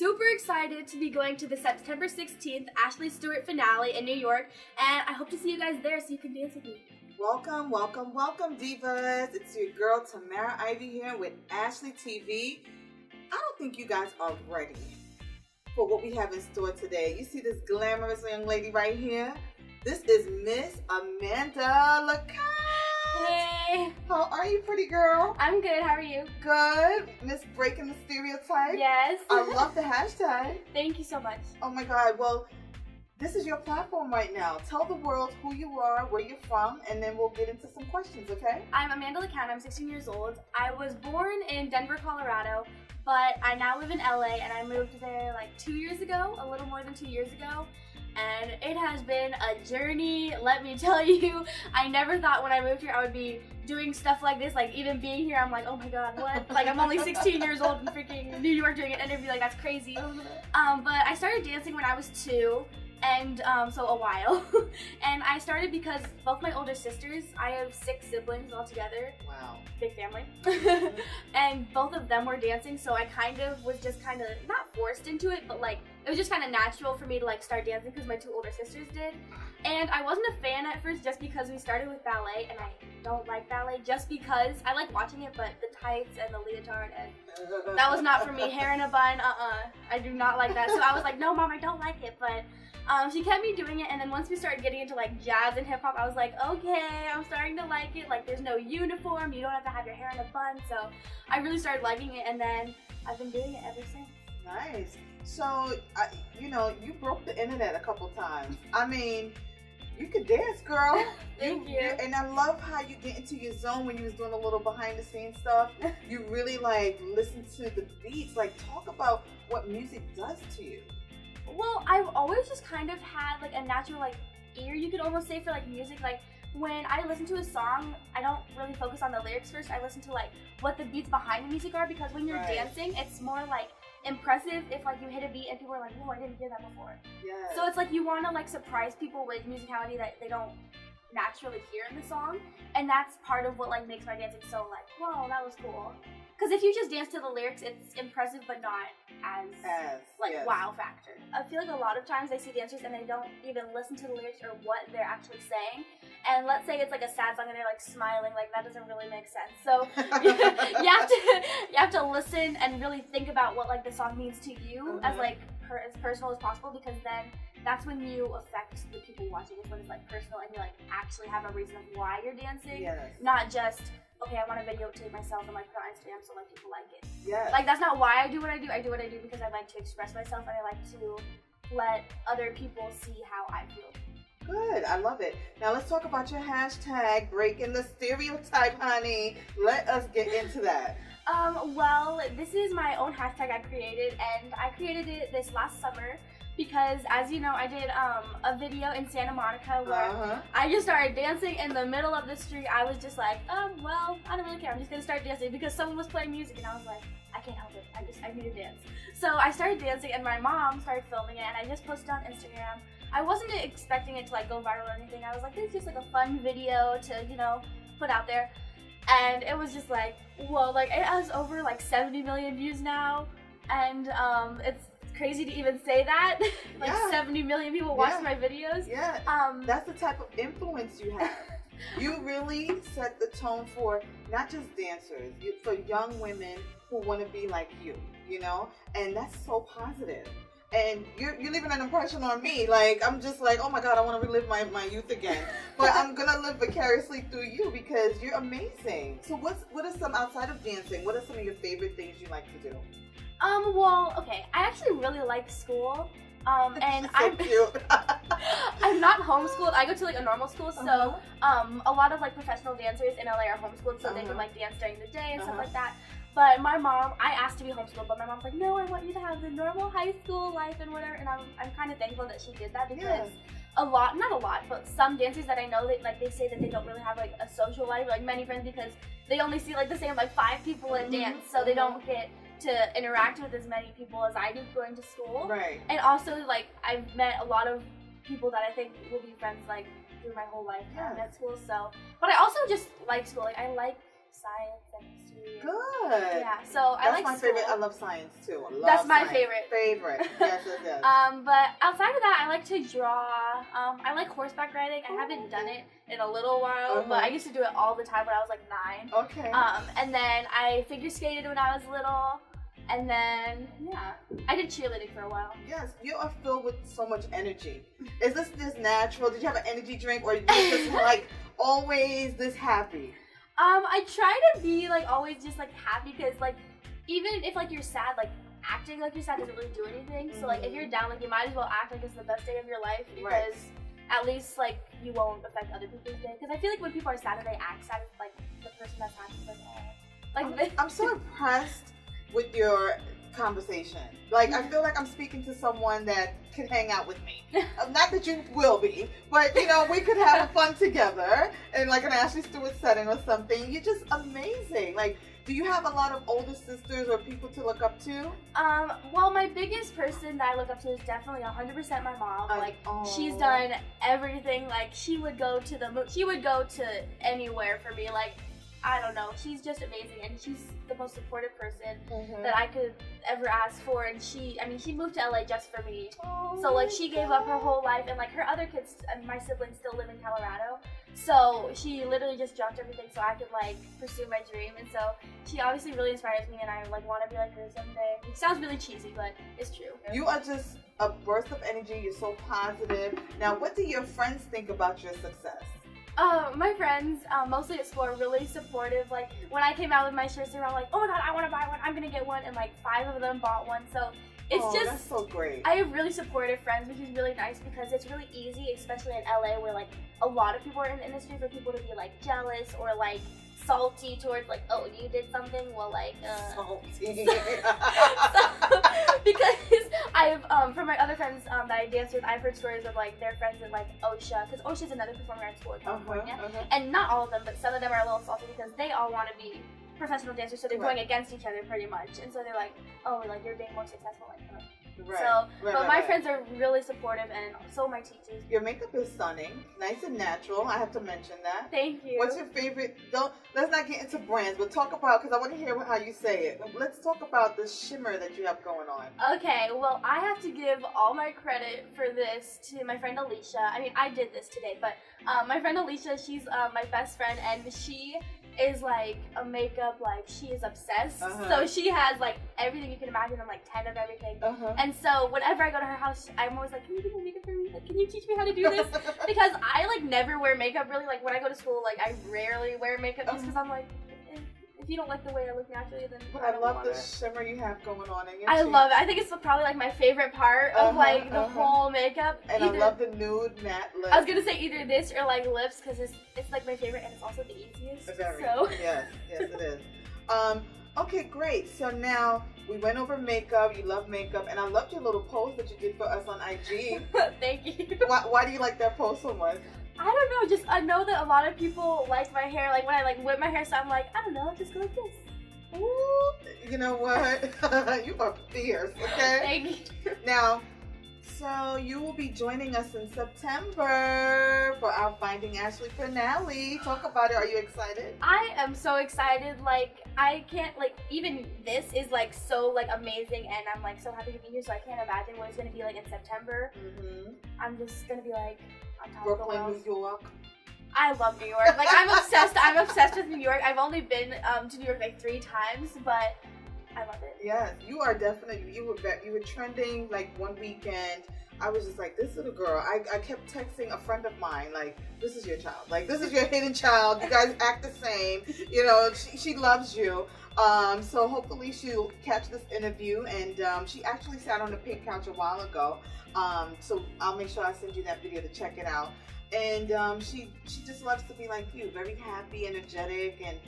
super excited to be going to the September 16th Ashley Stewart finale in New York, and I hope to see you guys there so you can dance with me. Welcome, welcome, welcome, divas. It's your girl Tamara Ivy here with Ashley TV. I don't think you guys are ready for what we have in store today. You see this glamorous young lady right here? This is Miss Amanda LaCount. Hey! How are you, pretty girl? I'm good, how are you? Good. Miss Breaking the Stereotype. Yes. I love the hashtag. Thank you so much. Oh my God, well, this is your platform right now. Tell the world who you are, where you're from, and then we'll get into some questions, okay? I'm Amanda LaCount, I'm 16 years old. I was born in Denver, Colorado, but I now live in LA, and I moved there like 2 years ago, a little more than 2 years ago. And it has been a journey, let me tell you. I never thought when I moved here I would be doing stuff like this. Like, even being here, I'm like, oh my God, what? Like, I'm only 16 years old in freaking New York doing an interview, like, that's crazy. But I started dancing when I was 2, and so a while. And I started because both my older sisters, I have 6 siblings altogether. Wow. Big family. And both of them were dancing, so I kind of was just kind of, not forced into it, but like, it was just kind of natural for me to like start dancing because my 2 older sisters did. And I wasn't a fan at first just because we started with ballet, and I don't like ballet just because I like watching it, but the tights and the leotard, and that was not for me. Hair in a bun, I do not like that. So I was like, no, Mom, I don't like it, but she kept me doing it, and then once we started getting into like jazz and hip hop, I was like, okay, I'm starting to like it. Like, there's no uniform, you don't have to have your hair in a bun, so I really started liking it, and then I've been doing it ever since. Nice. So, you broke the internet a couple times. I mean, you could dance, girl. Thank you. And I love how you get into your zone when you was doing a little behind the scenes stuff. You really like listen to the beats. Like, talk about what music does to you. Well, I've always just kind of had like a natural like ear, you could almost say, for like music. Like, when I listen to a song, I don't really focus on the lyrics first. I listen to like what the beats behind the music are, because when you're dancing, it's more like impressive if like you hit a beat and people are like, whoa, I didn't hear that before. Yeah. So it's like you want to like surprise people with musicality that they don't naturally hear in the song, and that's part of what like makes my dancing so like, whoa, that was cool. Because if you just dance to the lyrics, it's impressive, but not as wow factor. I feel like a lot of times I see dancers and they don't even listen to the lyrics or what they're actually saying. And let's say it's like a sad song and they're like smiling, like that doesn't really make sense. So you have to listen and really think about what like the song means to you as like as personal as possible, because then that's when you affect the people watching. It's when it's like personal and you like actually have a reason of why you're dancing, not just, okay, I want to videotape myself and like put it on Instagram so like people like it. Yeah. Like, that's not why I do what I do. I do what I do because I like to express myself, and I like to let other people see how I feel. Good, I love it. Now let's talk about your hashtag, Breaking the Stereotype, honey. Let us get into that. Well, this is my own hashtag I created, and I created it this last summer because, as you know, I did a video in Santa Monica where I just started dancing in the middle of the street. I was just like, well, I don't really care. I'm just gonna start dancing because someone was playing music, and I was like, I can't help it. I need to dance. So I started dancing, and my mom started filming it, and I just posted on Instagram. I wasn't expecting it to like go viral or anything. I was like, this is just like a fun video to, put out there. And it was just like, whoa, like it has over like 70 million views now. And it's crazy to even say that. 70 million people watched my videos. Yeah, that's the type of influence you have. You really set the tone for not just dancers, for young women who want to be like you, and that's so positive. And you're leaving an impression on me. Like, I'm just like, oh my God, I want to relive my youth again. But I'm going to live vicariously through you because you're amazing. So what are some, outside of dancing, what are some of your favorite things you like to do? Well, okay, I actually really like school. And I'm cute. I'm not homeschooled. I go to like a normal school, so a lot of like professional dancers in LA are homeschooled, so they can like dance during the day and stuff like that. But my mom, I asked to be homeschooled, but my mom's like, no, I want you to have the normal high school life and whatever. And I'm kind of thankful that she did that, because not a lot, but some dancers that I know, that like they say that they don't really have like a social life, like many friends, because they only see like the same like 5 people in dance, so they don't get to interact with as many people as I do going to school. Right. And also, like, I've met a lot of people that I think will be friends like through my whole lifetime at school. So, but I also just like school. Like, I like science and history. Good. Yeah, so I like That's my school. favorite. I love science too. That's my science. favorite. Yes, yes. But outside of that, I like to draw. I like horseback riding. I haven't done it in a little while, but I used to do it all the time when I was like 9. Okay. And then I figure skated when I was little. And then, yeah, I did cheerleading for a while. Yes, you are filled with so much energy. Is this just natural? Did you have an energy drink, or you just like always this happy? I try to be like always just like happy, because like even if like you're sad, like acting like you're sad doesn't really do anything. So like if you're down, like you might as well act like it's the best day of your life, because at least like you won't affect other people's day. Because I feel like when people are sad and they act sad, it's like the person that's happy is like, I'm so impressed with your conversation. Like, I feel like I'm speaking to someone that can hang out with me. Not that you will be, but you know, we could have fun together in like an Ashley Stewart setting or something. You're just amazing. Like, do you have a lot of older sisters or people to look up to? Well, my biggest person that I look up to is definitely 100% my mom. Like, she's done everything. Like, she would go to anywhere for me. Like, I don't know. She's just amazing, and she's the most supportive person that I could ever ask for. And she moved to LA just for me. So like, she gave up her whole life, and like her other kids and my siblings still live in Colorado. So she literally just dropped everything so I could like pursue my dream. And so she obviously really inspires me, and I like want to be like her someday. It sounds really cheesy, but it's true. You are just a burst of energy. You're so positive. Now, what do your friends think about your success? My friends, mostly at school, are really supportive. Like, when I came out with my shirts, they were all like, oh my god, I want to buy one, I'm gonna get one, and like 5 of them bought one. So it's just, that's so great. I have really supportive friends, which is really nice, because it's really easy, especially in LA, where like a lot of people are in the industry, for people to be like jealous or like salty towards like, oh, you did something, well, like salty. Because I've from my other friends that I dance with, I've heard stories of like their friends in like OSHA, because OSHA is another performing arts school in California, and not all of them, but some of them are a little salty because they all want to be professional dancers, so they're going against each other pretty much, and so they're like, oh, like you're being more successful, like. But my friends are really supportive, and so are my teachers. Your makeup is stunning, nice and natural. I have to mention that. Thank you. What's your favorite? Let's not get into brands, but talk about, because I want to hear how you say it. Let's talk about the shimmer that you have going on. Okay, well, I have to give all my credit for this to my friend Alicia. I mean, I did this today, but my friend Alicia, she's my best friend, and she is like a makeup, like she is obsessed. So she has like everything you can imagine, and like 10 of everything. And so whenever I go to her house, I'm always like, can you do my makeup for me? Like, can you teach me how to do this? Because I like never wear makeup really. Like when I go to school, like I rarely wear makeup just because I'm like, if you don't like the way I look naturally, then but I don't love want the it. shimmer you have going on in your I cheeks. love it. I think it's probably like my favorite part of like the whole makeup. And I love the nude matte lips. I was gonna say either this or like lips, because it's like my favorite, and it's also the easiest. So. Yes, it is. Okay, great. So now we went over makeup. You love makeup, and I loved your little post that you did for us on IG. Thank you. Why do you like that post so much? I don't know. Just I know that a lot of people like my hair. Like when I like whip my hair, so I'm like, I don't know, just go like this. Ooh, you know what? You are fierce. Okay. Thank you. Now, so you will be joining us in September for our Finding Ashley finale. Talk about it. Are you excited? I am so excited. Like I can't like even this is like so like amazing, and I'm like so happy to be here. So I can't imagine what it's gonna be like in September. I'm just gonna be like on top of the Brooklyn, world. New York. I love New York. Like I'm obsessed. I'm obsessed with New York. I've only been to New York like 3 times, but I love it. Yes, you are definitely. You were trending like one weekend. I was just like, this little girl. I kept texting a friend of mine like, this is your child. Like this is your hidden child. You guys act the same. You know, she loves you. So hopefully she'll catch this interview. And she actually sat on the pink couch a while ago. So I'll make sure I send you that video to check it out. And she just loves to be like you, very happy, energetic, and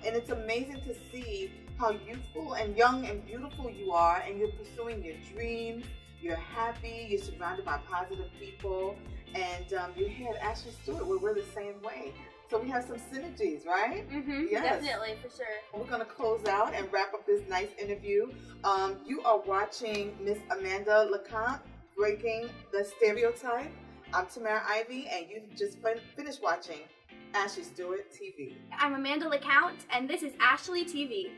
it's amazing to see how youthful and young and beautiful you are, and you're pursuing your dreams. You're happy. You're surrounded by positive people, and you're here at Ashley Stewart, where we're the same way. So we have some synergies, right? Yes. Definitely, for sure. We're gonna close out and wrap up this nice interview. You are watching Miss Amanda LaCount, Breaking the Stereotype. I'm Tamara Ivy, and you've just finished watching Ashley Stewart TV. I'm Amanda LaCount, and this is Ashley TV.